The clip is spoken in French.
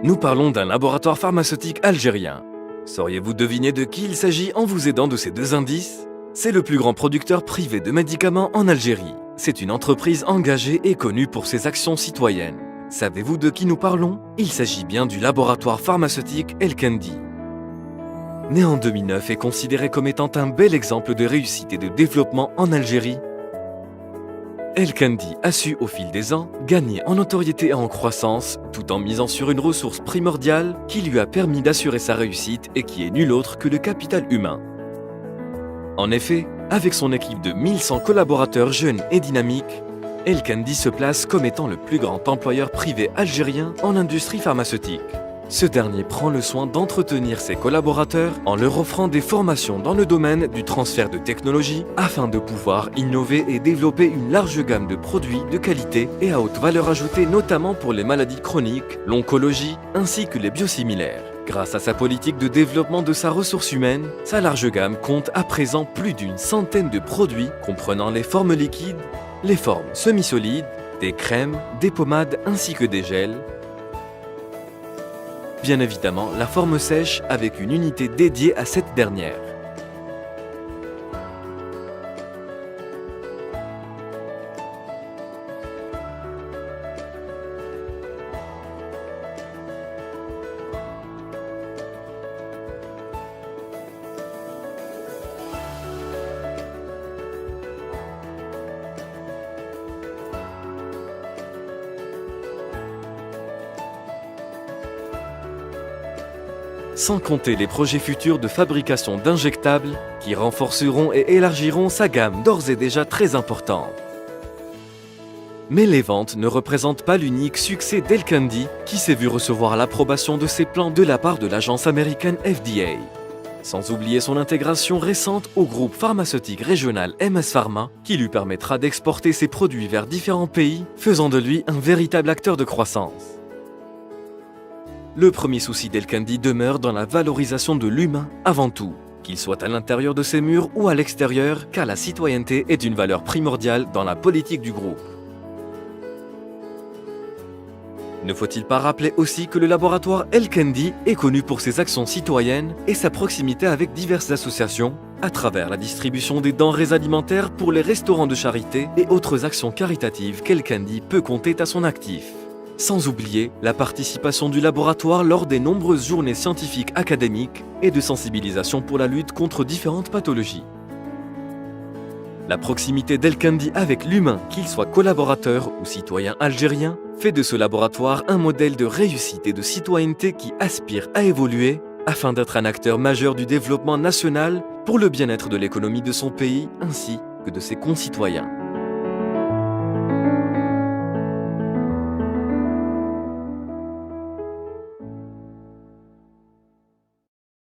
Nous parlons d'un laboratoire pharmaceutique algérien. Sauriez-vous deviner de qui il s'agit en vous aidant de ces deux indices? C'est le plus grand producteur privé de médicaments en Algérie. C'est une entreprise engagée et connue pour ses actions citoyennes. Savez-vous de qui nous parlons? Il s'agit bien du laboratoire pharmaceutique El Kendi. Né en 2009 et considéré comme étant un bel exemple de réussite et de développement en Algérie, El Kendi a su, au fil des ans, gagner en notoriété et en croissance, tout en misant sur une ressource primordiale qui lui a permis d'assurer sa réussite et qui est nulle autre que le capital humain. En effet, avec son équipe de 1100 collaborateurs jeunes et dynamiques, El Kendi se place comme étant le plus grand employeur privé algérien en industrie pharmaceutique. Ce dernier prend le soin d'entretenir ses collaborateurs en leur offrant des formations dans le domaine du transfert de technologie afin de pouvoir innover et développer une large gamme de produits de qualité et à haute valeur ajoutée, notamment pour les maladies chroniques, l'oncologie ainsi que les biosimilaires. Grâce à sa politique de développement de sa ressource humaine, sa large gamme compte à présent plus d'une centaine de produits comprenant les formes liquides, les formes semi-solides, des crèmes, des pommades ainsi que des gels. Bien évidemment, la forme sèche avec une unité dédiée à cette dernière. Sans compter les projets futurs de fabrication d'injectables qui renforceront et élargiront sa gamme d'ores et déjà très importante. Mais les ventes ne représentent pas l'unique succès d'El Kendi qui s'est vu recevoir l'approbation de ses plans de la part de l'agence américaine FDA. Sans oublier son intégration récente au groupe pharmaceutique régional MS Pharma qui lui permettra d'exporter ses produits vers différents pays, faisant de lui un véritable acteur de croissance. Le premier souci d'El Kendi demeure dans la valorisation de l'humain avant tout, qu'il soit à l'intérieur de ses murs ou à l'extérieur, car la citoyenneté est une valeur primordiale dans la politique du groupe. Ne faut-il pas rappeler aussi que le laboratoire El Kendi est connu pour ses actions citoyennes et sa proximité avec diverses associations, à travers la distribution des denrées alimentaires pour les restaurants de charité et autres actions caritatives qu'El Kendi peut compter à son actif. Sans oublier la participation du laboratoire lors des nombreuses journées scientifiques académiques et de sensibilisation pour la lutte contre différentes pathologies. La proximité d'El Kendi avec l'humain, qu'il soit collaborateur ou citoyen algérien, fait de ce laboratoire un modèle de réussite et de citoyenneté qui aspire à évoluer afin d'être un acteur majeur du développement national pour le bien-être de l'économie de son pays ainsi que de ses concitoyens.